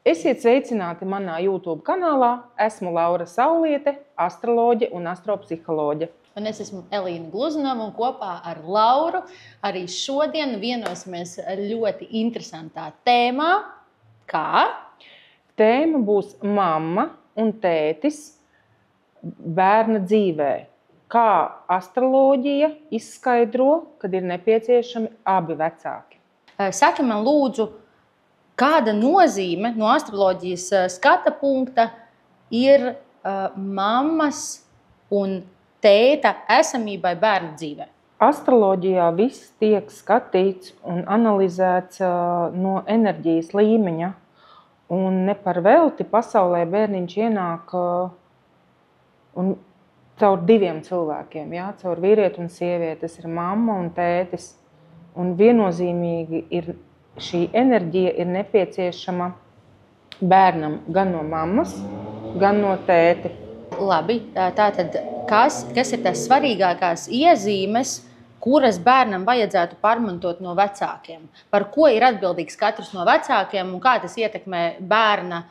Esiet sveicināti manā YouTube kanālā. Esmu Laura Sauliete, astroloģe un astropsiholoģe. Un es esmu Elīna Gluzunova un kopā ar Lauru arī šodien vienosimies ļoti interesantā tēmā. Kā? Tēma būs mamma un tētis bērna dzīvē. Kā astroloģija izskaidro, kad ir nepieciešami abi vecāki? Saki man lūdzu, kāda nozīme no astroloģijas skata punkta ir mammas un tēta esamībai bērna dzīvē? Astroloģijā viss tiek skatīts un analizēts no enerģijas līmeņa. Un ne par velti pasaulē bērniņš ienāk caur diviem cilvēkiem, caur vīrieti un sievieti. Tas ir mamma un tētis. Un viennozīmīgi šī enerģija ir nepieciešama bērnam gan no mammas, gan no tēti. Labi, tātad kas ir tās svarīgākās iezīmes, kuras bērnam vajadzētu pārmantot no vecākiem? Par ko ir atbildīgs katrs no vecākiem un kā tas ietekmē bērna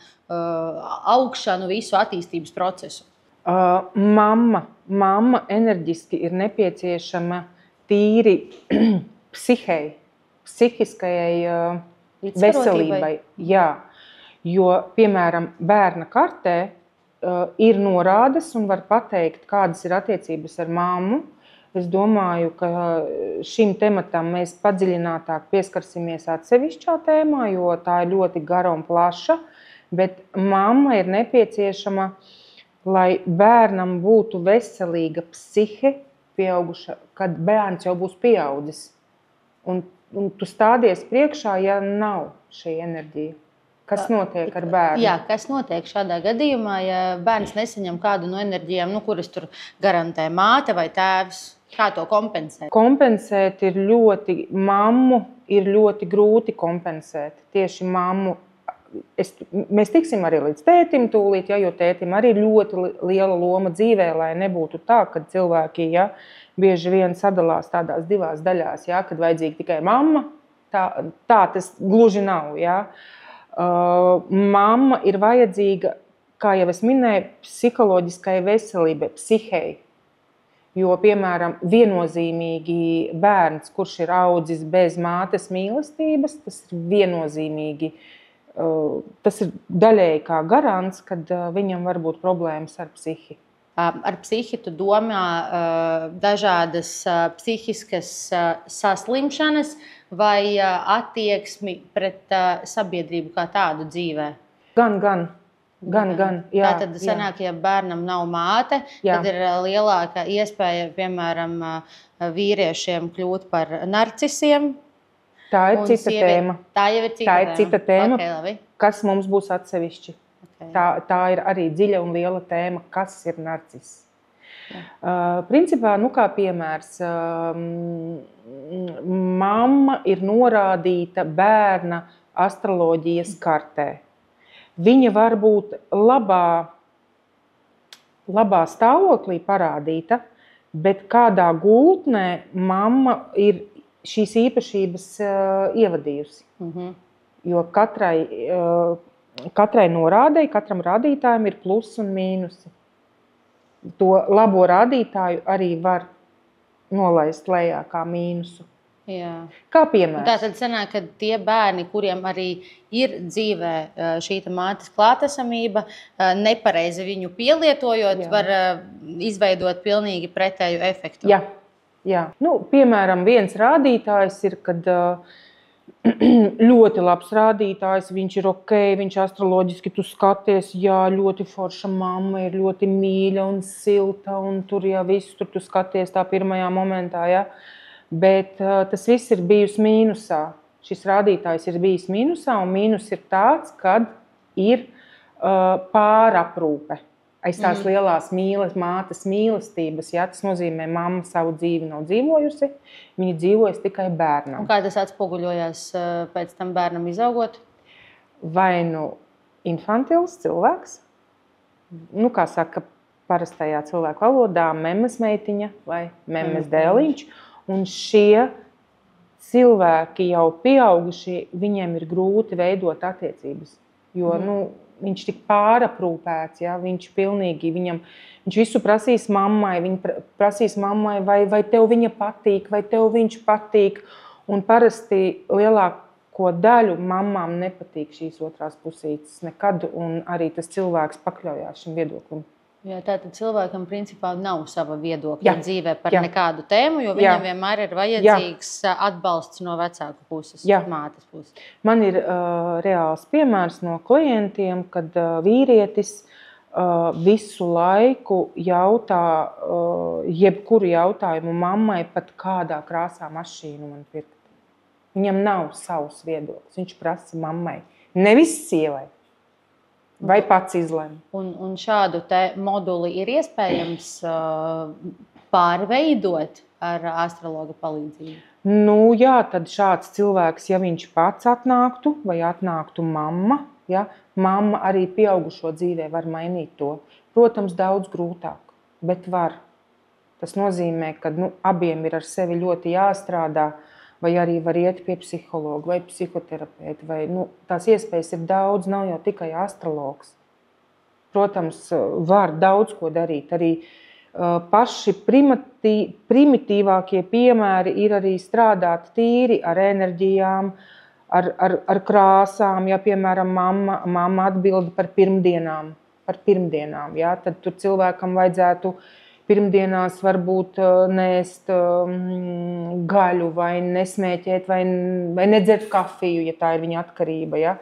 augšanu, visu attīstības procesu? Mamma enerģiski ir nepieciešama tīri psihiskajai veselībai. Jā, jo, piemēram, bērna kartē ir norādes un var pateikt, kādas ir attiecības ar mammu. Es domāju, ka šim tematam mēs padziļinātāk pieskarsimies atsevišķā tēmā, jo tā ir ļoti gara un plaša, bet mamma ir nepieciešama, lai bērnam būtu veselīga psihe pieauguša, kad bērns jau būs pieaudzis. Un tu stādies priekšā, ja nav šī enerģija. Kas notiek ar bērnu? Jā, kas notiek šādā gadījumā, ja bērns nesaņem kādu no enerģijām, kuras tur garantē māte vai tēvs? Kā to kompensēt? Kompensēt mammu ir ļoti grūti kompensēt. Tieši mammu. Mēs tiksim arī līdz tētim tūlīt, jo tētim arī ir ļoti liela loma dzīvē, lai nebūtu tā, ka cilvēki bieži vien sadalās tādās divās daļās, kad vajadzīga tikai mamma. Tā tas gluži nav. Mamma ir vajadzīga, kā jau es minēju, psiholoģiskai veselībai, psihei. Jo, piemēram, viennozīmīgi bērns, kurš ir audzis bez mātes mīlestības, tas ir viennozīmīgi, tas ir daļēji kā garants, kad viņam var būt problēmas ar psihi. Ar psihi tu domā dažādas psihiskas saslimšanas vai attieksmi pret sabiedrību kā tādu dzīvē? Gan. Jā, tātad sanāk, ja bērnam nav māte, tad ir lielāka iespēja, piemēram, vīriešiem kļūt par narcisiem. Tā ir cita tēma. Tā jau ir cita tēma, okay, kas mums būs atsevišķi. Okay. Tā ir arī dziļa un liela tēma, kas ir narcis. Principā, kā piemērs, mamma ir norādīta bērna astroloģijas kartē. Viņa var būt labā stāvoklī parādīta, bet kādā gultnē mamma ir šīs īpašības ievadījusi. Jo katrai norādei, katram rādītājam ir plusi un mīnusi. To labo rādītāju arī var nolaist lejā kā mīnusu. Jā. Kā piemērs. Tātad sanāk, ka tie bērni, kuriem arī ir dzīvē šī mātes klātesamība, nepareizi viņu pielietojot, var izveidot pilnīgi pretēju efektu. Jā. Piemēram, viens rādītājs ir, kad ļoti labs rādītājs, viņš ir ok, viņš astroloģiski tu skaties, ļoti forša mamma, ir ļoti mīļa un silta, un tur viss tur tu skaties tā pirmajā momentā, Bet tas viss ir bijis mīnusā. Šis rādītājs ir bijis mīnusā, un mīnus ir tāds, kad ir pāraprūpe. Aiz tās lielās mātes mīlestības, tas nozīmē, mamma savu dzīvi nav dzīvojusi, viņa dzīvojas tikai bērnam. Un kā tas atspoguļojās pēc tam bērnam izaugot? Vai infantils cilvēks, kā saka parastajā cilvēku valodā, memes meitiņa vai memes dēliņš. Un šie cilvēki jau pieaugušie, viņiem ir grūti veidot attiecības. jo viņš tik pāraprūpēts, ja? Viņš pilnīgi, viņš visu prasīs mammai, vai tev viņa patīk, vai tev viņš patīk, un parasti lielāko daļu mammām nepatīk šīs otrās pusītes nekad, un arī tas cilvēks pakļaujās šim viedoklim. Jā, tātad cilvēkam principā nav sava viedokļa dzīvē par nekādu tēmu, jo viņam vienmēr ir vajadzīgs atbalsts no vecāku puses, mātes puses. Man ir reāls piemērs no klientiem, kad vīrietis visu laiku jautā jebkuru jautājumu mammai, pat kādā krāsā mašīnu man pirkt. Viņam nav savs viedoklis, viņš prasa mammai, nevis sievai. Vai pats izlem. Un šādu te moduli ir iespējams pārveidot ar astrologa palīdzību? Jā, tad šāds cilvēks, ja viņš pats atnāktu vai atnāktu mamma, ja, mamma arī pieaugušo dzīvē var mainīt to. Protams, daudz grūtāk, bet var. Tas nozīmē, ka abiem ir ar sevi ļoti jāstrādā, vai arī var iet pie psihologa vai psihoterapeita. Tās iespējas ir daudz, nav jau tikai astrologs. Protams, var daudz ko darīt. Arī paši primitīvākie piemēri ir arī strādāt tīri ar enerģijām, ar krāsām. Ja, piemēram, mamma atbild par pirmdienām, ja, tad tur cilvēkam vajadzētu pirmdienās varbūt nēst gaļu vai nesmēķēt vai nedzert kafiju, ja tā ir viņa atkarība. Ja.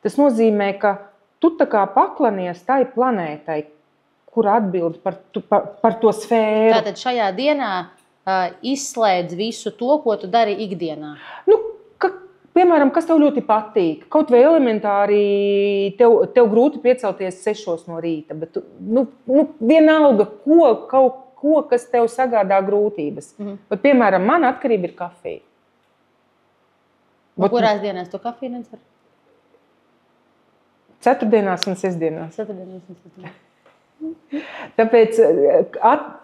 Tas nozīmē, ka tu tā kā paklanies tai planētai, kur atbild par to sfēru. Tātad šajā dienā izslēdz visu to, ko tu dari ikdienā. Piemēram, kas tev ļoti patīk, kaut vai elementāri tev grūti piecelties 6 no rīta, bet vienalga, kas tev sagādā grūtības. Bet, piemēram, man atkarība ir kafija. Kurās dienās tu kafiju nedzer? Ceturtdienās un sestdienās. Tāpēc,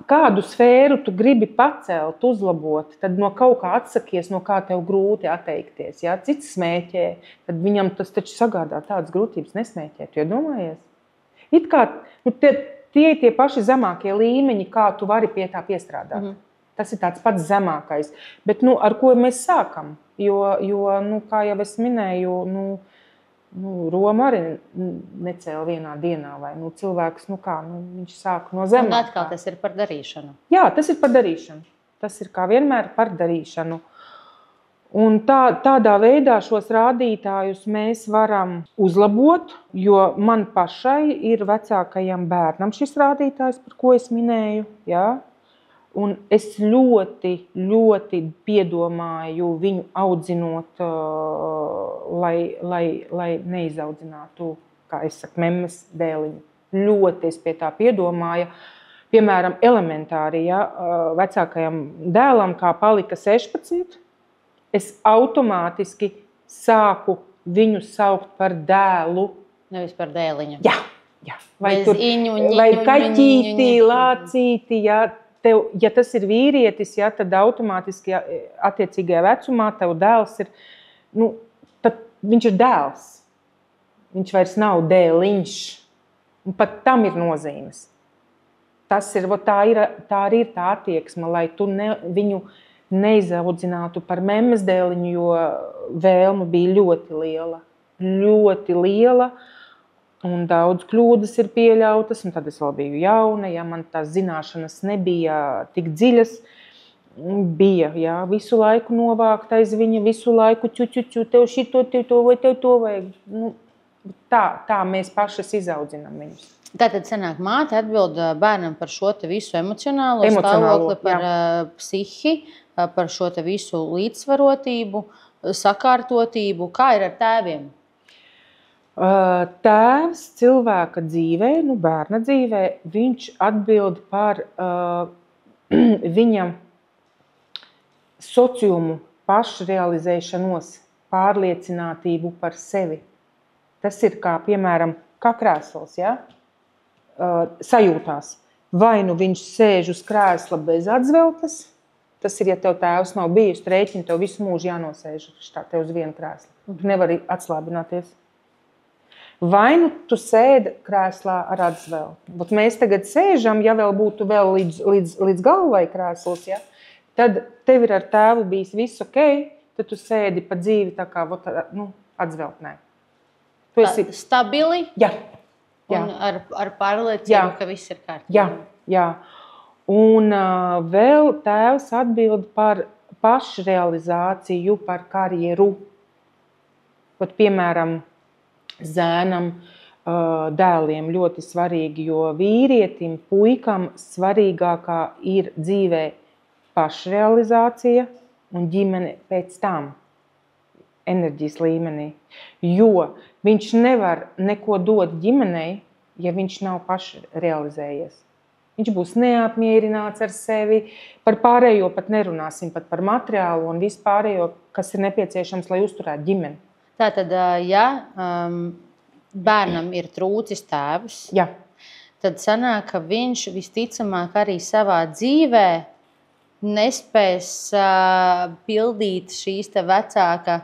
kādu sfēru tu gribi pacelt, uzlabot, tad no kaut kā atsakies, no kā tev grūti atteikties. Ja? Cits smēķē, tad viņam tas taču sagādā tādas grūtības nesmēķēt, jo domājies. It kā tie paši zemākie līmeņi, kā tu vari pie tā piestrādāt. Tas ir tāds pats zemākais. Bet ar ko mēs sākam? Jo kā jau es minēju, Roma arī necēla vienā dienā, vai cilvēks, viņš sāk no zemes. Un atkal tas ir par darīšanu. Jā, tas ir par darīšanu. Tas ir kā vienmēr par darīšanu. Un tādā veidā šos rādītājus mēs varam uzlabot, jo man pašai ir vecākajam bērnam šis rādītājs, par ko es minēju, jā. Un es ļoti, ļoti piedomāju viņu audzinot, lai neizaudzinātu, kā es saku, memmes dēliņu. Ļoti es pie tā piedomāju. Piemēram, elementāri, ja, vecākajam dēlam, kā palika 16, es automātiski sāku viņu saukt par dēlu. Nevis par dēliņu. Jā. Vai kaķīti, lācīti, ja. Ja tas ir vīrietis, ja, tad automātiski attiecīgajā vecumā tev dēls ir, tad viņš ir dēls. Viņš vairs nav dēliņš. Un pat tam ir nozīmes. Tā arī ir tā attieksme, lai tu viņu neizaudzinātu par memmes dēliņu, jo vēlme bija ļoti liela. Ļoti liela. Un daudz kļūdas ir pieļautas, un tad es vēl biju jauna, ja man tās zināšanas nebija tik dziļas. Bija, jā, visu laiku novākt aiz viņa, visu laiku tev šito, tev to vai tev to vajag. Tā mēs pašas izaudzinām viņus. Tātad sanāk, māte atbild bērnam par šo te visu emocionālo stāvokli, par psihi, par šo te visu līdzsvarotību, sakārtotību. Kā ir ar tēviem? Tēvs cilvēka dzīvē, bērna dzīvē, viņš atbild par viņa sociumu pašrealizēšanos, pārliecinātību par sevi. Tas ir kā, piemēram, kā krēsls, ja? Sajūtās. Vai viņš sēž uz krēsla bez atzveltes, tas ir, ja tev tēvs nav bijis rēķini, tev visu mūžu jānosēž tev uz vienu krēslu. Tu nevari atslābināties. Vai nu tu sēdi krēslā ar atzvelti. Bet mēs tagad sēžam, ja vēl būtu vēl līdz galvai krēsls, ja, tad tev ir ar tēvu bijis viss ok, tad tu sēdi pa dzīvi tā kā atzveltnē. Tu esi stabili? Jā. Un ar pārliecību, ka viss ir kārtībā. Jā. Un vēl tēvs atbild par pašrealizāciju, par karjeru. Pat, piemēram, zēnam, dēliem ļoti svarīgi, jo vīrietim, puikam svarīgākā ir dzīvē pašrealizācija un ģimene pēc tam enerģijas līmenī. Jo viņš nevar neko dot ģimenei, ja viņš nav pašrealizējies. Viņš būs neapmierināts ar sevi, par pārējo pat nerunāsim, pat par materiālu un visu pārējo, kas ir nepieciešams, lai uzturētu ģimeni. Tātad, ja bērnam ir trūcis tēvs, tad sanāk, ka viņš visticamāk arī savā dzīvē nespēs pildīt šīs te vecāka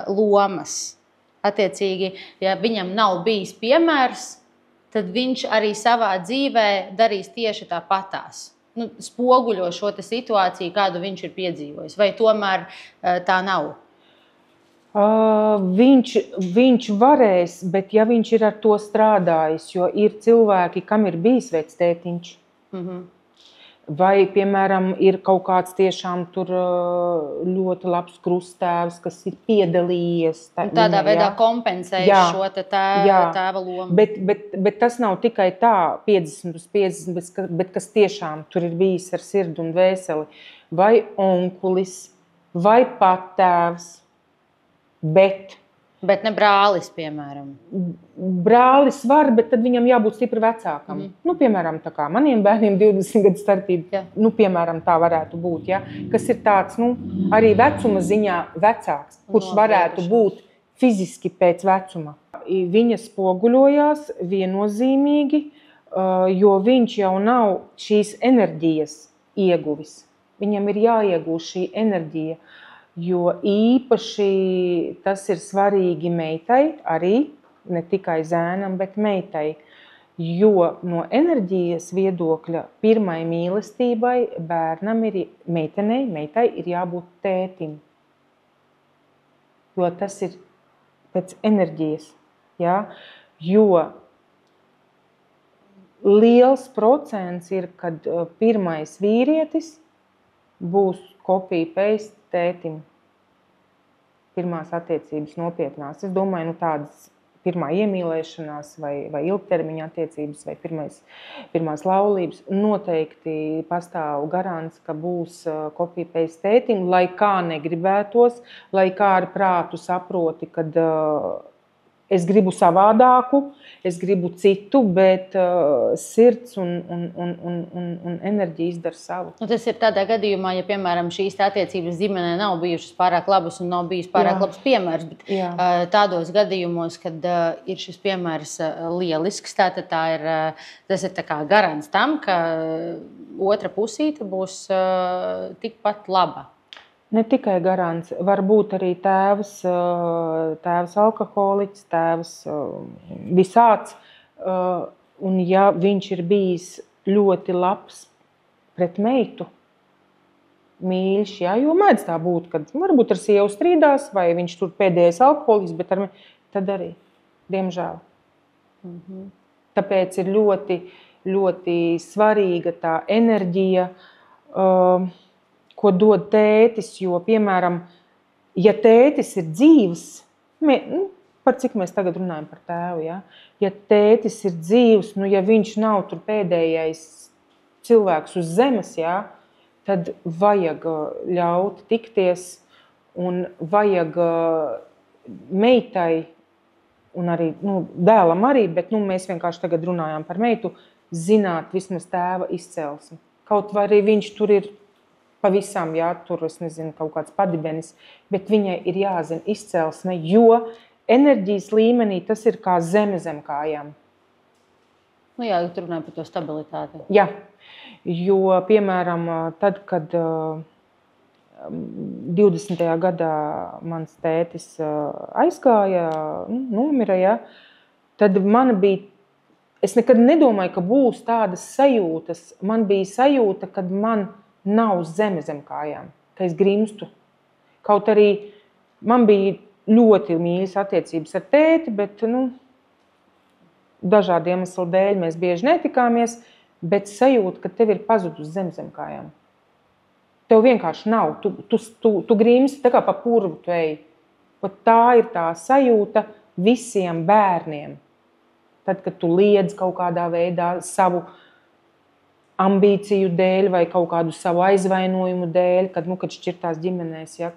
lomas. Attiecīgi, ja viņam nav bijis piemērs, tad viņš arī savā dzīvē darīs tieši tāpatās. Spoguļo šo situāciju, kādu viņš ir piedzīvojis. Vai tomēr tā nav? Viņš varēs, bet ja viņš ir ar to strādājis, jo ir cilvēki, kam ir bijis vectētiņš, vai, piemēram, ir kaut kāds tiešām tur ļoti labs krusttēvs, kas ir piedalījies. Tādā veidā kompensējis šo tēva lomu. Bet tas nav tikai tā 50/50, bet kas tiešām tur ir bijis ar sirdi un dvēseli. Vai onkulis, vai pattēvs. Bet ne brālis, piemēram. Brālis var, bet tad viņam jābūt stipri vecākam. Piemēram, tā kā maniem bērniem 20 gadu starpība, piemēram, tā varētu būt, ja? Kas ir tāds, arī vecuma ziņā vecāks, kurš varētu būt fiziski pēc vecuma. Viņa spoguļojās viennozīmīgi, jo viņš jau nav šīs enerģijas ieguvis. Viņam ir jāiegūst šī enerģija. Jo īpaši tas ir svarīgi meitai arī, ne tikai zēnam, bet meitai. Jo no enerģijas viedokļa pirmai mīlestībai bērnam meitai ir jābūt tētim. Jo tas ir pēc enerģijas. Ja? Jo liels procents ir, kad pirmais vīrietis būs copy-paste tētim. Pirmās attiecības nopietnās. Es domāju, tādas pirmā iemīlēšanās vai ilgtermiņa attiecības vai pirmās laulības noteikti pastāv garants, ka būs copy-paste tētim, lai kā negribētos, lai kā ar prātu saproti, kad es gribu savādāku, es gribu citu, bet sirds un enerģija izdara savu. Tas ir tādā gadījumā, ja, piemēram, šīs attiecības ģimenē nav bijušas pārāk labas un nav bijis pārāk labs piemērs, bet tādos gadījumos, kad ir šis piemērs lielisks, tātad tas ir tā kā garants tam, ka otra pusīte būs tikpat laba. Ne tikai garants, var būt arī tēvs alkoholiķis, tēvs visāds. Un ja viņš ir bijis ļoti labs pret meitu, mīļš, jo mēdz tā būt, kad varbūt ar sievu strīdās, vai viņš tur pēdējais alkoholiķis, bet tad arī, diemžēl. Tāpēc ir ļoti, ļoti svarīga tā enerģija, ko dod tētis, jo, piemēram, ja tētis ir dzīvs, par cik mēs tagad runājam par tēvu, ja tētis ir dzīvs, ja viņš nav tur pēdējais cilvēks uz zemes, tad vajag ļaut tikties un vajag meitai un arī dēlam arī, bet mēs vienkārši tagad runājām par meitu, zināt vismaz tēva izcelsmi. Kaut vai arī viņš tur ir pavisam, tur, es nezinu, kaut kāds padibenis, bet viņai ir jāzina izcelsme, jo enerģijas līmenī tas ir kā zeme zem kājām. Jā, tu runāji par to stabilitāti. Jā, jo, piemēram, tad, kad 20. gadā mans tētis aizgāja, nomira, tad man bija, es nekad nedomāju, ka būs tādas sajūtas. Man bija sajūta, kad man nav zeme zem kājām, ka es grimstu. Kaut arī man bija ļoti mīļas attiecības ar tēti, bet dažādu iemeslu dēļ mēs bieži netikāmies, bet sajūta, ka tev ir pazudus zem kājām. Tev vienkārši nav. Tu grimsti, tā kā pa purvu tu ej. Pat tā ir tā sajūta visiem bērniem. Tad, kad tu liedz kaut kādā veidā savu ambīciju dēļ vai kaut kādu savu aizvainojumu dēļ, kad šķirtās ģimenēs. Ja,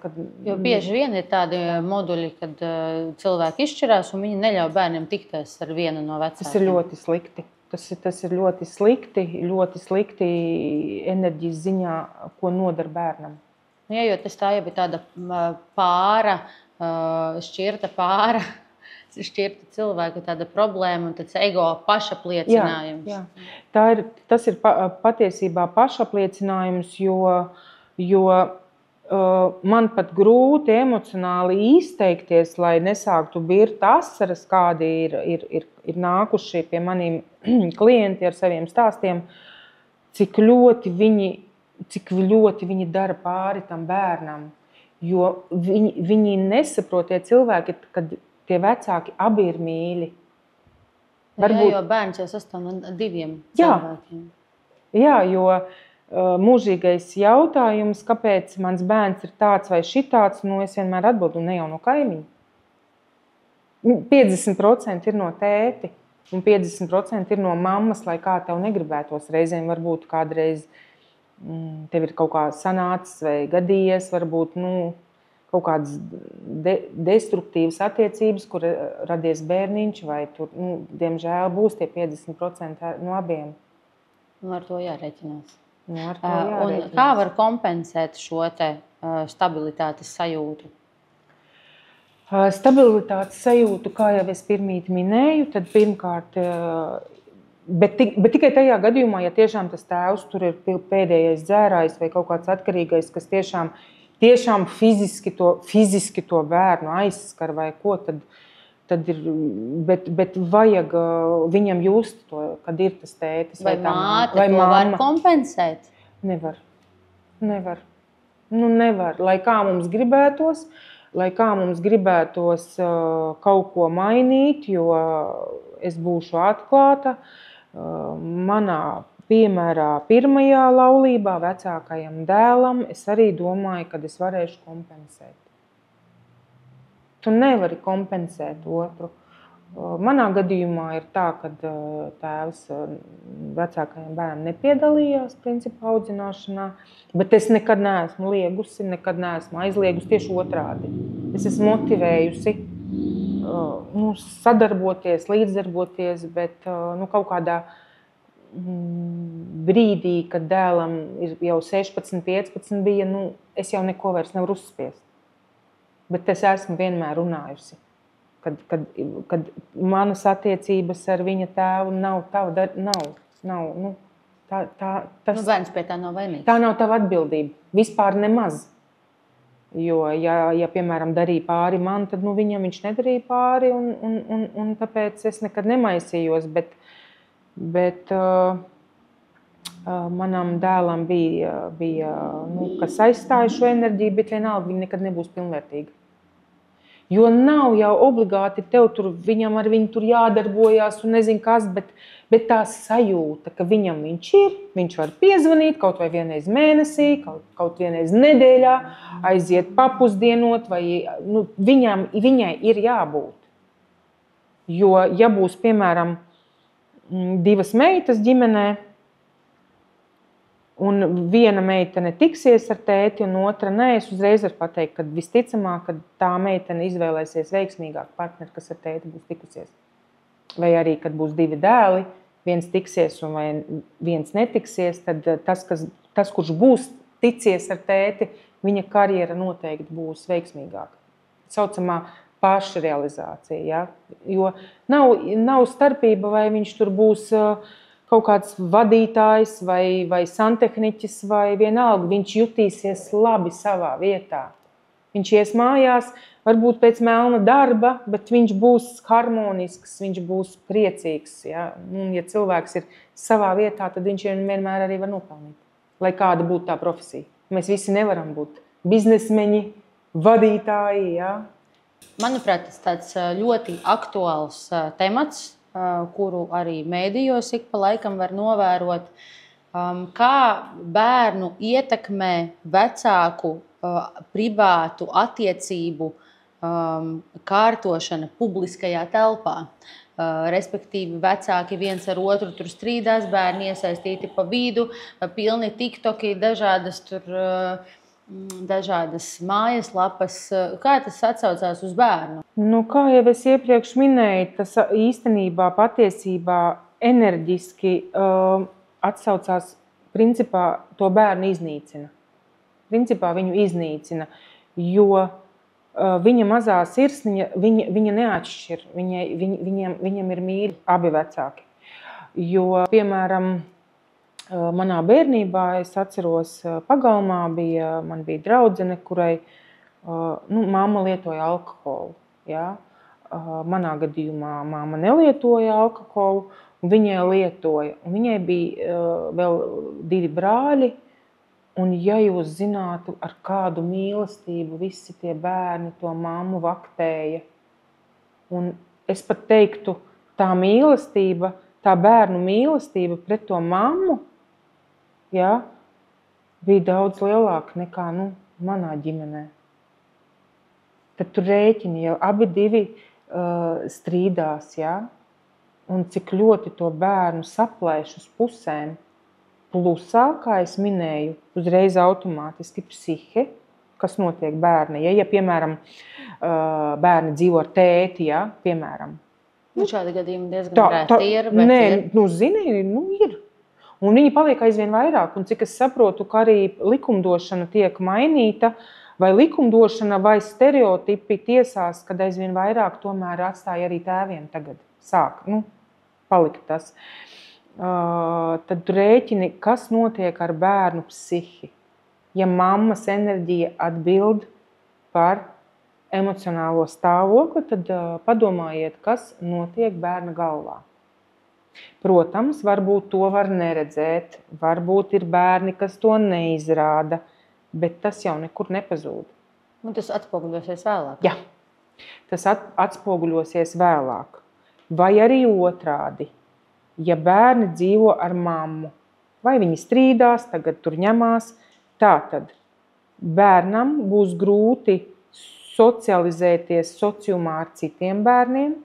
jo bieži vien ir tādi moduļi, kad cilvēki izšķirās un viņi neļauj bērniem tikties ar vienu no vecākiem. Tas ir ļoti slikti. Tas ir ļoti slikti enerģijas ziņā, ko nodara bērnam. Jā, jo tas tā jau ir tāda pāra, šķirta pāra, šķirta cilvēku tāda problēma un tāds ego pašapliecinājums. Jā. Tas ir patiesībā pašapliecinājums, jo man pat grūti emocionāli izteikties, lai nesāktu birt asaras, kādi ir nākuši pie maniem klienti ar saviem stāstiem, cik ļoti viņi dara pāri tam bērnam. Jo viņi nesaprot tie cilvēki, kad tie vecāki abi ir mīļi. Varbūt... Jā, jo bērns jau sastāv no 2 cilvēkiem. Jā, jo mūžīgais jautājums, kāpēc mans bērns ir tāds vai šitāds, es vienmēr atbildu, ne jau no kaimiņa. 50% ir no tēti un 50% ir no mammas, lai kā tev negribētos. Reizēm varbūt kādreiz tev ir kaut kā sanācis vai gadījies, varbūt kaut kādas destruktīvas attiecības, kur radies bērniņš, vai tur, diemžēl, būs tie 50% no abiem. Ar to jārēķinās. Un kā var kompensēt šo stabilitātes sajūtu? Stabilitātes sajūtu, kā jau es pirmīt minēju, tad pirmkārt, bet tikai tajā gadījumā, ja tiešām tas tēvs tur ir pēdējais dzērājs vai kaut kāds atkarīgais, kas tiešām fiziski to bērnu aizskar vai ko, tad ir, bet vajag viņam just to, kad ir tas tētis vai māte, vai to var kompensēt? Nevar. Nevar. Lai kā mums gribētos kaut ko mainīt, jo es būšu atklāta. Manā piemērā pirmajā laulībā vecākajam dēlam es arī domāju, kad es varēšu kompensēt. Tu nevari kompensēt otru. Manā gadījumā ir tā, ka tēvs vecākajam bērnam nepiedalījās principā audzināšanā, bet es nekad neesmu liegusi, nekad neesmu aizliegusi, tieši otrādi. Es esmu motivējusi sadarboties, līdzdarboties, bet kaut kādā brīdī, kad dēlam ir jau 16, 15 bija, es jau neko vairs nevaru uzspiest. Bet es esmu vienmēr runājusi, kad manas attiecības ar viņa tēvu nav tava, bērns pie tā nav vainīgs. Tā nav tava atbildība, vispār nemaz. Jo, ja piemēram, darīja pāri man, tad viņam viņš nedarīja pāri, un tāpēc es nekad nemaisījos, bet manam dēlam bija kas aizstāja šo enerģiju, bet vienalga viņa nekad nebūs pilnvērtīga. Jo nav jau obligāti tev tur, viņam ar viņu tur jādarbojās un nezinu kas, bet tā sajūta, ka viņam viņš var piezvanīt kaut vai vienreiz mēnesī, kaut vienreiz nedēļā, aiziet papusdienot, vai viņai ir jābūt. Jo, ja būs, piemēram, 2 meitas ģimenē, un viena meitene tiksies ar tēti, un otra nē, es uzreiz varu pateikt, ka visticamāk, ka tā meitene izvēlēsies veiksmīgāku partneri, kas ar tēti būs tikusies. Vai arī, kad būs 2 dēli, viens tiksies un vai viens netiksies, tad tas, kurš būs ticies ar tēti, viņa karjera noteikti būs veiksmīgāka. Saucamā pašrealizācija. Ja? Jo nav starpība, vai viņš tur būs kaut kāds vadītājs vai santehniķis vai vienalga, viņš jutīsies labi savā vietā. Viņš ies mājās, varbūt pēc melna darba, bet viņš būs harmonisks, viņš būs priecīgs. Ja? Un, ja cilvēks ir savā vietā, tad viņš vienmēr arī var nopelnīt. Lai kāda būtu tā profesija. Mēs visi nevaram būt biznesmeņi, vadītāji. Ja? Manuprāt, tas tāds ļoti aktuāls temats, kuru arī mēdījos ik pa laikam var novērot. Kā bērnu ietekmē vecāku privātu attiecību kārtošana publiskajā telpā. Respektīvi, vecāki viens ar otru tur strīdās, bērni iesaistīti pa vidu, pilni tiktoki, dažādas mājaslapas. Kā tas atsaucās uz bērnu? Nu, kā jau es iepriekš minēju, tas īstenībā, patiesībā enerģiski atsaucās, principā to bērnu iznīcina. Principā viņu iznīcina, jo viņa mazā sirsniņa, viņa neatšķir, viņam ir mīļi abi vecāki. Jo, piemēram, manā bērnībā, es atceros, pagalmā man bija draudzene, kurai mamma lietoja alkoholu. Ja? Manā gadījumā mamma nelietoja alkoholu, un viņai lietoja. Un viņai bija vēl 2 brāļi. Un ja jūs zinātu, ar kādu mīlestību visi tie bērni to mammu vaktēja, un es pat teiktu, tā mīlestība, tā bērnu mīlestība pret to mammu, ja, bija daudz lielāka nekā manā ģimenē. Tad tu rēķini, jau abi divi strīdās, ja, un cik ļoti to bērnu saplēš uz pusēm. Plusā, kā es minēju, uzreiz automātiski psihe, kas notiek bērni. Ja piemēram, bērni dzīvo ar tēti, ja, piemēram. Šādi gadījumi diezgan reti ir, bet nē, ir. Zini, ir. Un viņi paliek aizvien vairāk. Un cik es saprotu, ka arī likumdošana tiek mainīta, vai likumdošana vai stereotipi tiesās, kad aizvien vairāk tomēr atstāja arī tēviem tagad. Palikt tas. Tad rēķini, kas notiek ar bērnu psihi. Ja mammas enerģija atbild par emocionālo stāvokli, tad padomājiet, kas notiek bērna galvā. Protams, varbūt to var neredzēt, varbūt ir bērni, kas to neizrāda, bet tas jau nekur nepazūd. Un tas atspoguļosies vēlāk? Jā, tas atspoguļosies vēlāk. Vai arī otrādi. Ja bērni dzīvo ar mammu, vai viņi strīdās, tagad tur ņemās, tātad bērnam būs grūti socializēties sociumā ar citiem bērniem,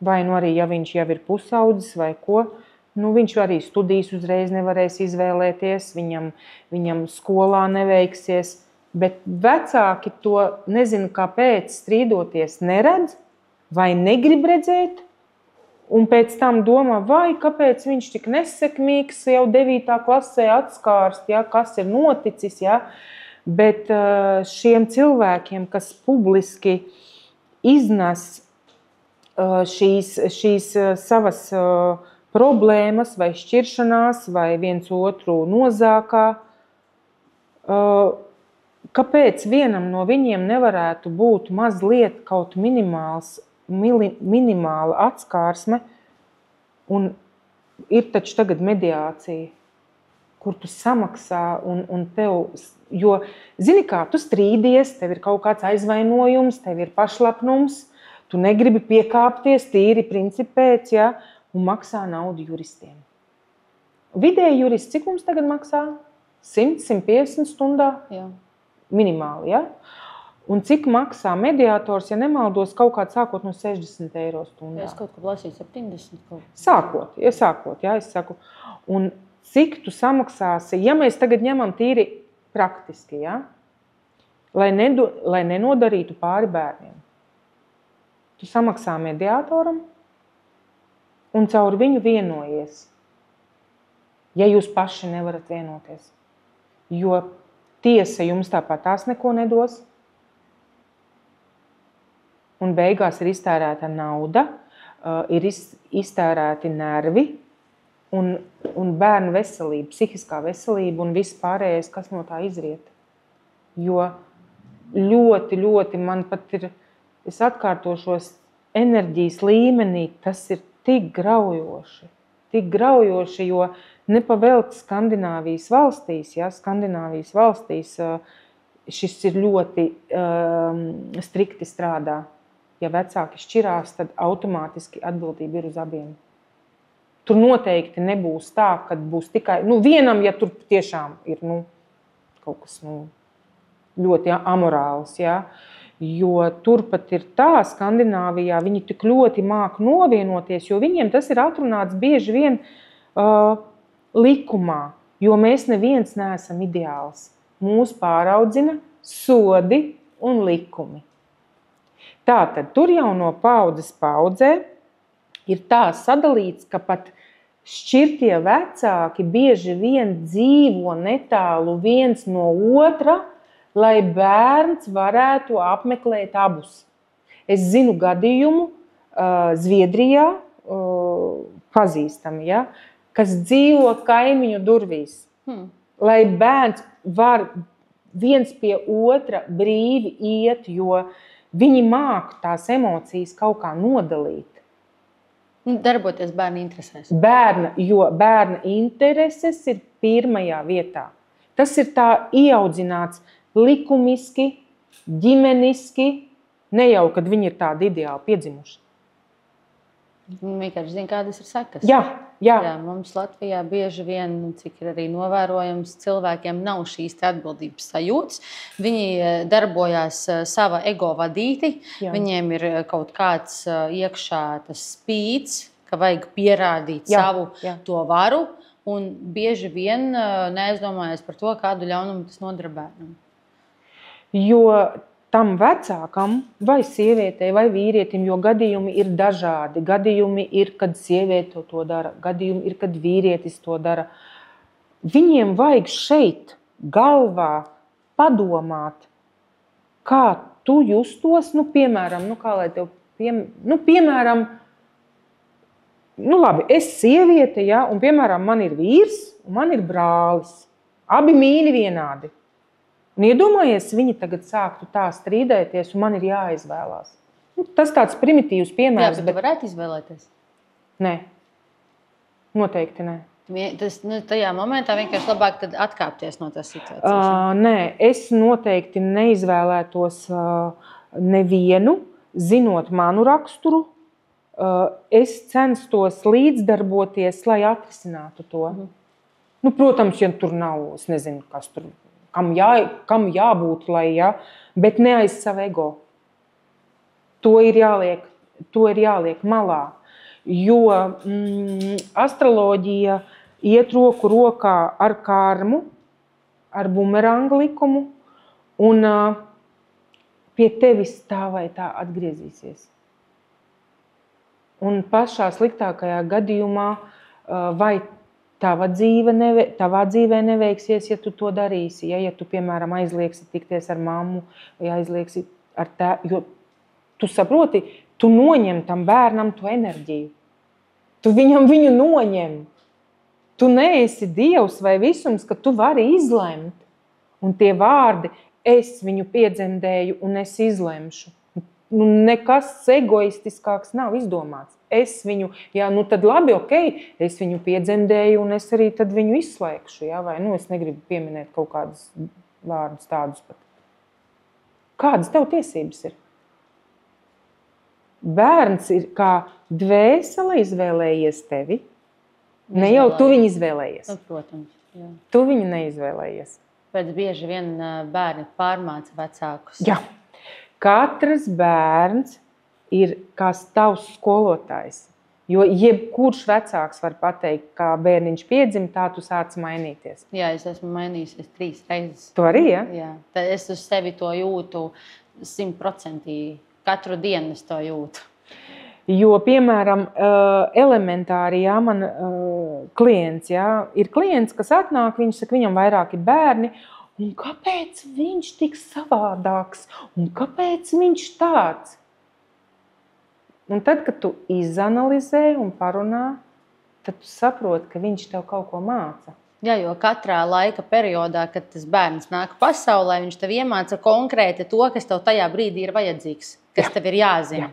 vai arī, ja viņš jau ir pusaudzis vai ko, viņš arī studijas uzreiz nevarēs izvēlēties, viņam skolā neveiksies, bet vecāki to nezinu, kāpēc strīdoties neredz vai negrib redzēt, un pēc tam domā, vai kāpēc viņš tik nesekmīgs jau 9. klasē atskārst, ja, kas ir noticis. Ja. Bet šiem cilvēkiem, kas publiski iznes šīs savas problēmas vai šķiršanās, vai viens otru nozākā, kāpēc vienam no viņiem nevarētu būt mazliet kaut minimāla atskārsme, un ir taču tagad mediācija, kur tu samaksā un tev, jo, zini kā, tu strīdies, tev ir kaut kāds aizvainojums, tev ir pašlepnums, tu negribi piekāpties tīri principēc, ja, un maksā naudu juristiem. Vidēji jurists, cik mums tagad maksā? 100–150 stundā? Jā. Minimāli, ja? Un cik maksā mediātors, ja nemaldos, kaut kāds sākot no 60 eiro stundā? Es kaut ko lasīju 70 kaut. Sākot, ja es saku. Un cik tu samaksāsi, ja mēs tagad ņemam tīri praktiski, ja? Lai nenodarītu pāri bērniem. Tu samaksā mediātoram un caur viņu vienojies, ja jūs paši nevarat vienoties. Jo tiesa jums tāpat tās neko nedos. Un beigās ir iztērēta nauda, ir iztērēti nervi un bērnu veselība, psihiskā veselība un viss pārējais, kas no tā izriet. Jo ļoti, man pat ir, es atkārtošos, enerģijas līmenī, tas ir tik graujoši, jo nepavēlti Skandināvijas valstīs šis ir ļoti strikti strādā. Ja vecāki šķirās, tad automātiski atbildība ir uz abiem. Tur noteikti nebūs tā, ka būs tikai vienam, ja tur tiešām ir kaut kas ļoti amorāls. Ja? Jo turpat ir tā, Skandināvijā viņi tik ļoti māk novienoties, jo viņiem tas ir atrunāts bieži vien likumā, jo mēs neviens neesam ideāls. Mūs pāraudzina sodi un likumi. Tātad tur jau no paudzes paudzē ir tā sadalīts, ka pat šķirtie vecāki bieži vien dzīvo netālu viens no otra, lai bērns varētu apmeklēt abus. Es zinu gadījumu Zviedrijā, pazīstami, ja, kas dzīvo kaimiņu durvīs, lai bērns var viens pie otra brīvi iet, jo viņi māk tās emocijas kaut kā nodalīt. Darboties bērna interesēs. Jo bērna intereses ir pirmajā vietā. Tas ir tā ieaudzināts likumiski, ģimeniski, ne jau, kad viņi ir tādi ideāli piedzimuši. Vienkārši zina, kādas ir sekas. Jā. Mums Latvijā bieži vien, cik ir arī novērojams, cilvēkiem nav šīs atbildības sajūtas. Viņi darbojās sava ego vadīti. Jā. Viņiem ir kaut kāds iekšā tas spīds, ka vajag pierādīt savu to varu. Un bieži vien neaizdomājas par to, kādu ļaunumu tas nodara bērnam. Jo tam vecākam vai sievietei vai vīrietim, jo gadījumi ir dažādi. Gadījumi ir, kad sieviete to dara, gadījumi ir, kad vīrietis to dara. Viņiem vajag šeit galvā padomāt, kā tu justos, piemēram, kā lai tev, piemēram, labi, es sieviete, ja, un piemēram, man ir vīrs un man ir brālis. Abi mīļi vienādi. Un iedomājies, viņi tagad sāktu tā strīdēties, un man ir jāizvēlās. Tas tāds primitīvs piemērs. Jā, bet tu varētu izvēlēties? Nē, noteikti nē. Tas, tajā momentā vienkārši labāk tad atkāpties no tās situācijas. Nē, es noteikti neizvēlētos nevienu, zinot manu raksturu. Es censtos līdzdarboties, lai atrisinātu to. Protams, ja tur nav, es nezinu, kas tur kam jābūt, bet ne aiz savu ego. To ir jāliek malā, jo astroloģija iet roku rokā ar karmu, ar bumeranga likumu, un pie tevis tā vai tā atgriezīsies. Un pašā sliktākajā gadījumā vai tavā dzīvē neveiksies, ja tu to darīsi. Ja tu, piemēram, aizliegsi tikties ar mammu vai aizliegsi ar tēvu, jo tu saproti, tu noņem tam bērnam to enerģiju. Tu viņam viņu noņem. Tu neesi Dievs vai visums, ka tu vari izlemt. Un tie vārdi, es viņu piedzemdēju un es izlemšu. Nekas egoistiskāks nav izdomāts. Es viņu, tad labi, es viņu piedzemdēju un es arī tad viņu izslēgšu, vai es negribu pieminēt kaut kādus vārdus tādus pat. Kādas tev tiesības ir? Bērns ir kā dvēsele izvēlējies tevi, ne jau tu viņu izvēlējies. Protams, jā. Tu viņu neizvēlējies. Bet bieži vien bērni pārmāca vecākus. Jā. Katrs bērns ir kā tavs skolotājs. Jo jebkurš vecāks var pateikt, kā bērniņš piedzim, tā tu sāc mainīties. Jā, es esmu mainījusies 3 reizes. Tu arī, ja? Jā. Tad es uz sevi to jūtu 100%. Katru dienu es to jūtu. Jo, piemēram, elementāri, man klients, ir klients, kas atnāk, viņš saka, viņam vairāki bērni, un kāpēc viņš tik savādāks? Un kāpēc viņš tāds? Un tad, kad tu izanalizē un parunā, tad tu saproti, ka viņš tev kaut ko māca. Jā, jo katrā laika periodā, kad tas bērns nāk pasaulē, viņš tev iemāca konkrēti to, kas tev tajā brīdī ir vajadzīgs, kas tev ir jāzina.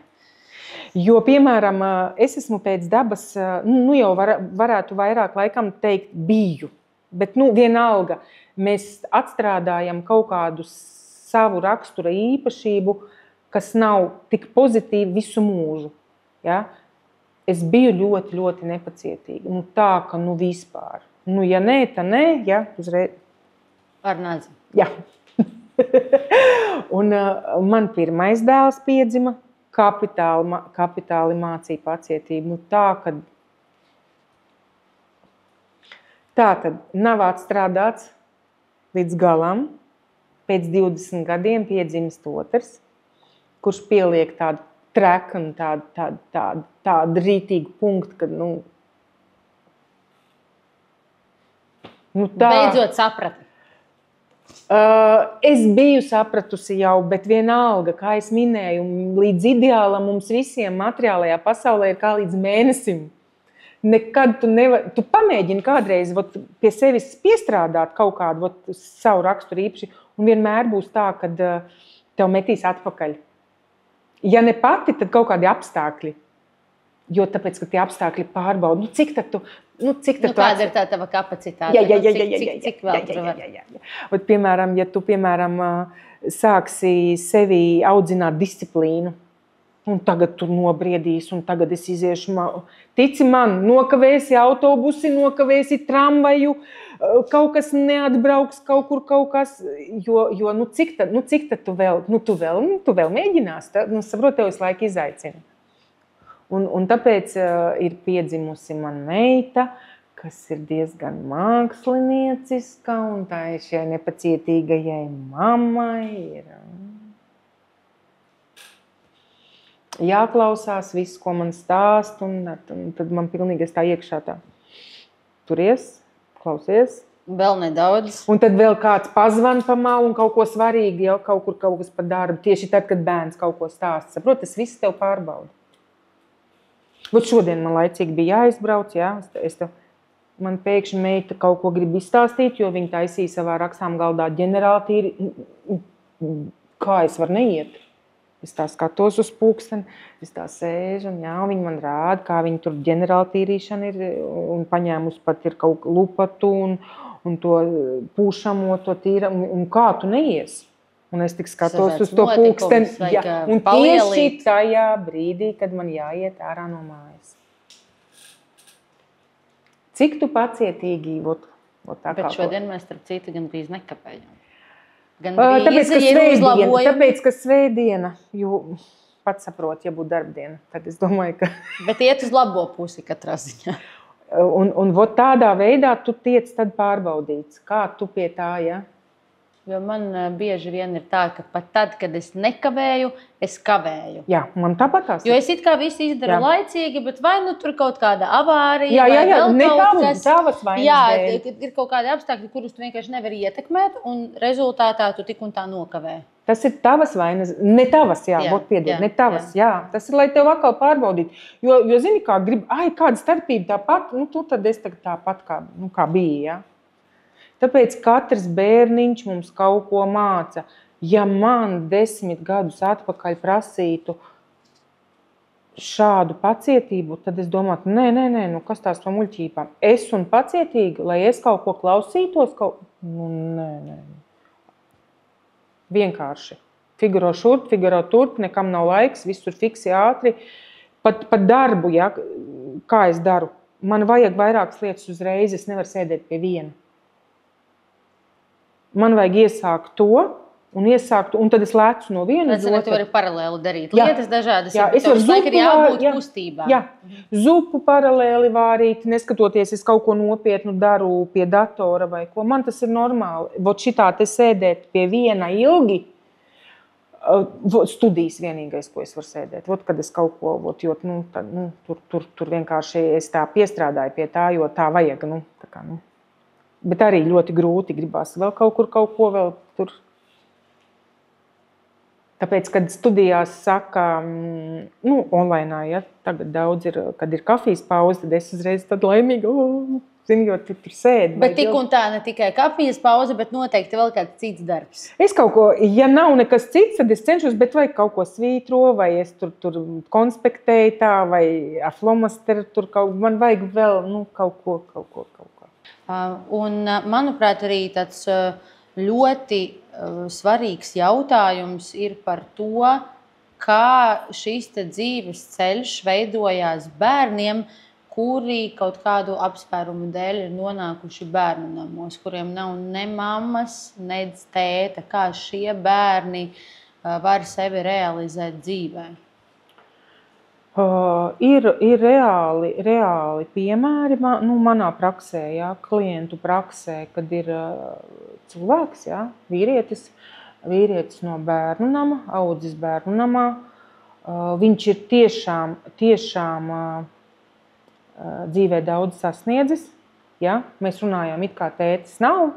Jo, piemēram, es esmu pēc dabas, jau varētu vairāk laikam teikt biju, bet vienalga mēs atstrādājam kaut kādu savu rakstura īpašību, kas nav tik pozitīvi visu mūžu. Ja? Es biju ļoti, ļoti nepacietīga. Tā, ka vispār. Ja nē, tad nē, ja, uzreiz. Ar nazi. Jā. Un man pirmais dēls piedzima, kapitāli mācīja pacietību. Tā tad nav atstrādāts līdz galam. Pēc 20 gadiem piedzimst otrs, kurš pieliek tādu treku un tādu rītīgu punktu, kad, tā. Beidzot saprati. Es biju sapratusi jau, bet vienalga, kā es minēju, līdz ideālam mums visiem materiālajā pasaulē ir kā līdz mēnesim. Nekad tu pamēģini kādreiz pie sevis piestrādāt kaut kādu savu raksturu īpašību, un vienmēr būs tā, ka tev metīs atpakaļ. Ja ne pati, tad kaut kādi apstākļi. Jo tāpēc, ka tie apstākļi pārbauda. Cik tad tu kāda ir tā tava kapacitāte? Cik vēl tur var? Piemēram, ja tu, sāksi sevi audzināt disciplīnu, un tagad tu nobriedīs, un tagad es iziešu, tici man, nokavēsi autobusi, nokavēsi tramvaju, kaut kas neatbrauks, kaut kas, jo cik tad tu vēl, tu vēl mēģinās, saprot, tev visu laiku izaicina. Un tāpēc ir piedzimusi man meita, kas ir diezgan mākslinieciska, un tā ir šai nepacietīgajai mammai ir jāklausās viss, ko man stāst, un tad man pilnīgi tā iekšā tā turies, klausies. Vēl nedaudz. Un tad vēl kāds pazvan pa malu un kaut ko svarīgi, jau kaut kas par darbu. Tieši tad, kad bērns kaut ko stāsta. Saprot, tas viss tev pārbauda. Šodien man laicīgi bija jāizbrauc, jā. Man pēkšņi meita kaut ko grib izstāstīt, jo viņa taisīja savā rakstām galdā ģenerāltīri. Kā es varu neiet? Es tā skatos uz pulksteni, es tā sēžu, un jā, viņi man rāda, kā viņi tur ģenerāltīrīšana ir, un paņēmus pat ir kaut lupatu, un to pūšamo, to tīra, un kā tu neies? Un es tik skatos uz to pulksteni, un tieši tajā brīdī, kad man jāiet ārā no mājas. Cik tu pacietīgi, Bet šodien mēs starp citu gan bijis nekapējam. Tāpēc, ka svētdiena, jo pats saprot, ja būtu darbdiena, tad es domāju, ka... Bet iet uz labo pusi katrā ziņā. Un tādā veidā tu tiec tad pārbaudīts. Kā tu pie tā, ja? Jo man bieži vien ir tā, ka pat tad, kad es nekavēju, es kavēju. Jā, man tāpatās. Jo es it kā visu izdaru laicīgi, bet vai tur kaut kāda avārija, vai vēl kaut kas. Tavas vainas dēļ. Ir kaut kādi apstākļi, kurus tu vienkārši nevari ietekmēt, un rezultātā tu tik un tā nokavē. Tas ir tavas vainas, ne tavas, ne tavas, jā. Tas ir, lai tev atkal pārbaudītu. Jo zini, kā grib, kāda starpība tāpat, tu tad es tāpat kā bija, jā. Tāpēc katrs bērniņš mums kaut ko māca. Ja man 10 gadus atpakaļ prasītu šādu pacietību, tad es domātu, nē, kas tās par muļķībām? Es un pacietīgi, lai es kaut ko klausītos, nē. Vienkārši. Figuro šurp, figuro turp, nekam nav laiks, viss tur fiksi ātri. Pat darbu, ja, kā es daru, man vajag vairākas lietas uzreiz, es nevaru sēdēt pie viena. Man vajag iesākt to, un tad es lecu no viena uz otru. Tu vari paralēli darīt lietas dažādas, bet tev visu laiku ir jābūt kustībā. Jā, zupu paralēli vārīt, neskatoties, es kaut ko nopietnu daru pie datora vai ko. Man tas ir normāli. Šitā te sēdēt pie viena ilgi, studijas vienīgais, ko es varu sēdēt. Kad es kaut ko, tur vienkārši es tā piestrādāju pie tā, jo tā vajag, Bet arī ļoti grūti gribās vēl kaut ko vēl tur. Tāpēc, kad studijās saka, online, ja, tagad daudz ir, kad ir kafijas pauze, tad es uzreiz tad laimīgi, Zini, jo tu tur sēdi. Bet tik un tā ne tikai kafijas pauze, bet noteikti vēl kāds cits darbs. Es kaut ko, ja nav nekas cits, tad es cenšos, bet vai kaut ko svītro, vai es tur konspektēju tā, vai ar flomasteru tur man vajag vēl, kaut ko. Un, manuprāt, arī tāds ļoti svarīgs jautājums ir par to, kā šīs dzīves ceļš veidojās bērniem, kuri kaut kādu apsvērumu dēļ ir nonākuši bērnu namos, kuriem nav ne mammas, ne tēta. Kā šie bērni var sevi realizēt dzīvē? Ir reāli piemēri manā praksē, klientu praksē, kad ir cilvēks, vīrietis no bērnu nama, audzis bērnu namā. Viņš ir tiešām dzīvē daudz sasniedzis. Mēs runājām, it kā tētis nav,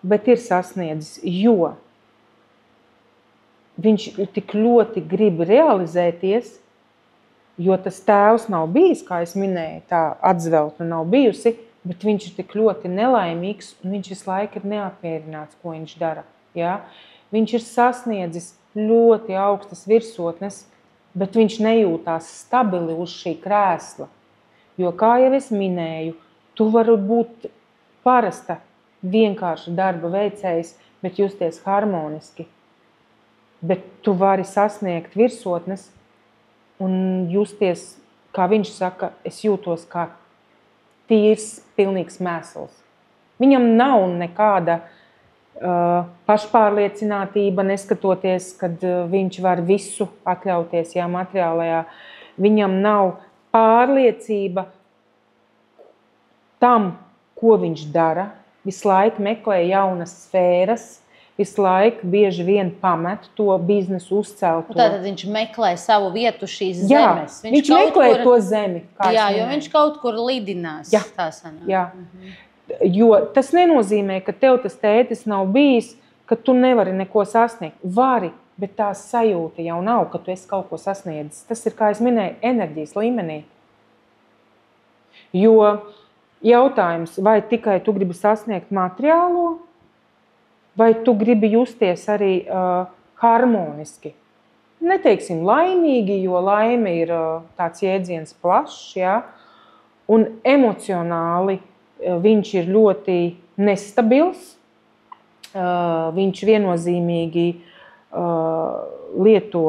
bet ir sasniedzis, jo viņš tik ļoti grib realizēties, jo tas tēvs nav bijis, kā es minēju, tā atzvelta nav bijusi, bet viņš ir tik ļoti nelaimīgs un viņš visu laiku ir neapmierināts, ko viņš dara. Viņš ir sasniedzis ļoti augstas virsotnes, bet viņš nejūtās stabili uz šī krēsla. Jo, kā jau es minēju, tu vari būt parasta, vienkārša darba veicējs, bet justies harmoniski. Bet tu vari sasniegt virsotnes un justies, kā viņš saka, es jūtos kā tīrs, pilnīgs mēsls. Viņam nav nekāda pašpārliecinātība, neskatoties, kad viņš var visu atļauties materiālajā. Viņam nav pārliecība tam, ko viņš dara. Visu laiku meklē jaunas sfēras, visu laiku bieži vien pamet to biznesu uzcelto. Tātad viņš meklē savu vietu šīs zemes. Viņš meklē to zemi. Jo viņš kaut kur lidinās. Tā sanāk. Jā. Jo tas nenozīmē, ka tev tas tētis nav bijis, ka tu nevari neko sasniegt. Vari, bet tā sajūta jau nav, ka tu esi kaut ko sasniedzis. Tas ir, kā es minēju, enerģijas līmenī. Jo jautājums, vai tikai tu gribi sasniegt materiālo, vai tu gribi justies arī harmoniski. Neteiksim laimīgi, jo laime ir tāds jēdziens plašs, un emocionāli viņš ir ļoti nestabils. Viņš viennozīmīgi lieto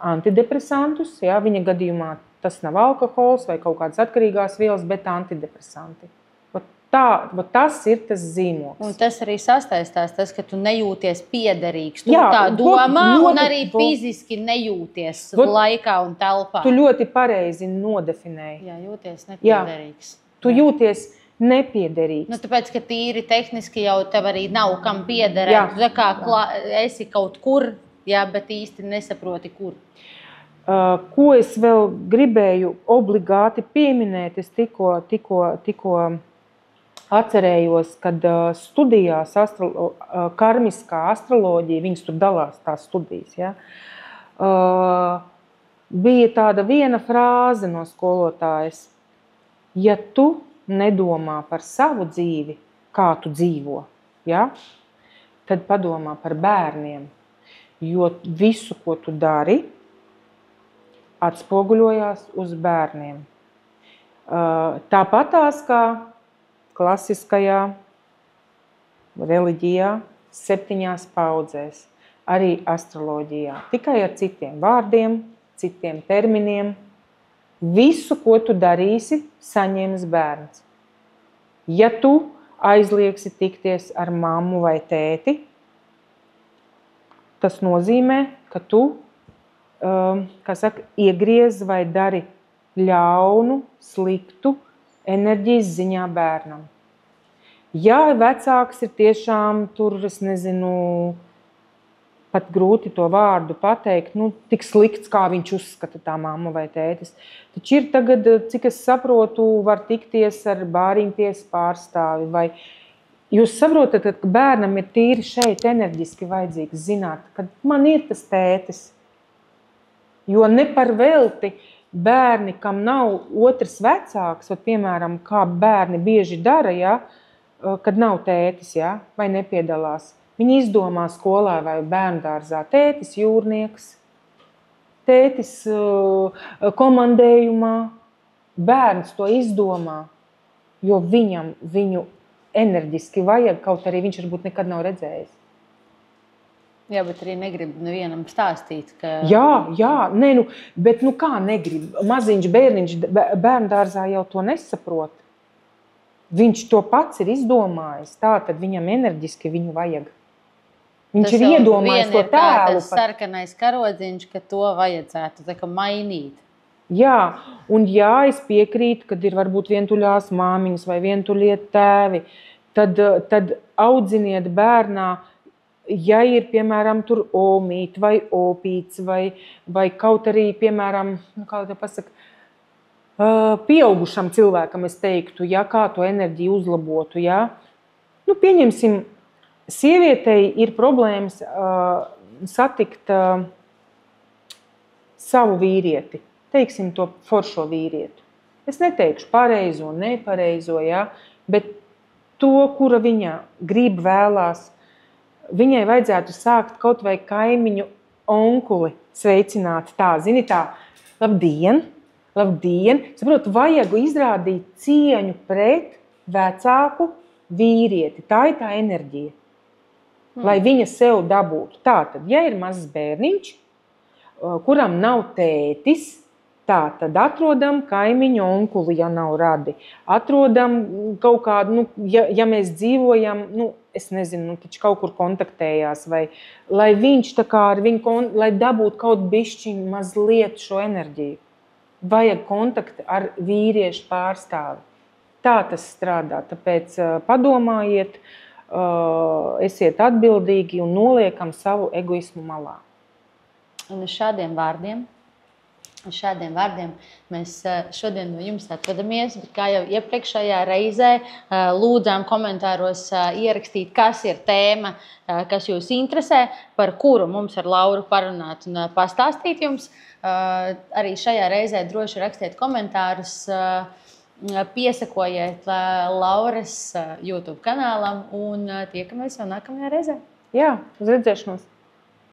antidepresantus. Viņa gadījumā tas nav alkohols vai kaut kādas atkarīgās vielas, bet antidepresanti. Tas ir tas zīmogs. Un tas arī sastaistās, ka tu nejūties piederīgs. Tu tā domā un arī fiziski nejūties laikā un telpā. Tu ļoti pareizi nodefinēji. Jūties nepiederīgs. Tu jūties nepiederīgs. Tāpēc, ka tīri tehniski jau tev arī nav kam piederēt. Tu kā esi kaut kur, bet īsti nesaproti, kur. Ko es vēl gribēju obligāti pieminēt, es tikko atcerējos, kad studijās karmiskā astroloģija, viņas tur dalās tās studijas, bija tāda viena frāze no skolotājas. Ja tu nedomā par savu dzīvi, kā tu dzīvo, tad padomā par bērniem. Jo visu, ko tu dari, atspoguļojās uz bērniem. Tāpatās kā klasiskajā reliģijā 7 paudzēs, arī astroloģijā. Tikai ar citiem vārdiem, citiem terminiem. Visu, ko tu darīsi, saņems bērns. Ja tu aizliegsi tikties ar mammu vai tēti, tas nozīmē, ka tu iegriez vai dari ļaunu, sliktu enerģijas ziņā bērnam. Ja vecāks ir tiešām tur, es nezinu, pat grūti to vārdu pateikt, tik slikts, kā viņš uzskata tā mamma vai tētis. Taču ir tagad, cik es saprotu, var tikties ar bāriņtiesas pārstāvi. Vai jūs saprotat, ka bērnam ir tīri šeit enerģiski vajadzīgs zināt, ka man ir tas tētis. Jo ne par velti bērni, kam nav otrs vecāks, piemēram, kā bērni bieži dara, ja, kad nav tētis, ja, vai nepiedalās. Viņi izdomā skolā vai bērndārzā tētis jūrnieks, tētis komandējumā. Bērns to izdomā, jo viņu enerģiski vajag, kaut arī viņš varbūt nekad nav redzējis. Jā, bet arī negrib nevienam stāstīt, ka... Jā, nē, bet kā negrib? Maziņš bērniņš bērndārzā jau to nesaprot. Viņš to pats ir izdomājis, tā tad viņam enerģiski viņu vajag. Viņš ir iedomājis to tēlu. Tas sarkanais karodziņš, ka to vajadzētu tā kā mainīt. Jā, un es piekrītu, kad ir varbūt vientuļās māmiņas vai vientuļie tēvi, tad audziniet bērnā, ja ir, piemēram, tur omīt vai opīts vai kaut arī, piemēram, kā te pasaka, pieaugušam cilvēkam, es teiktu, ja, kā to enerģiju uzlabotu. Ja. Pieņemsim, sievietei ir problēmas satikt savu vīrieti. Teiksim to foršo vīrieti. Es neteikšu pareizo, nepareizo, ja, bet to, kura viņa grib vēlās, viņai vajadzētu sākt kaut vai kaimiņu onkuli sveicināt tā, zini tā, labdien, saprot, vajag izrādīt cieņu pret vecāku vīrieti. Tā ir tā enerģija, lai viņa sev dabūtu. Tātad, ja ir mazs bērniņš, kuram nav tētis, tā tad atrodam kaimiņu onkuli, ja nav radi. Atrodam kaut kādu, ja mēs dzīvojam, es nezinu, taču kaut kur kontaktējās, vai lai viņš tā kā ar viņu, lai dabūtu kaut bišķiņu mazliet šo enerģiju. Vajag kontakti ar vīriešu pārstāvi. Tā tas strādā, tāpēc padomājiet, esiet atbildīgi un noliekam savu egoismu malā. Un ar šādiem vārdiem mēs šodien no jums atvadamies, bet kā jau iepriekšējā reizē lūdzām komentāros ierakstīt, kas ir tēma, kas jūs interesē, par kuru mums ar Lauru parunāt un pastāstīt jums. Arī šajā reizē droši rakstiet komentārus, piesakojiet Lauras YouTube kanālam un tiekamies jau nākamajā reizē. Jā, uz redzēšanos!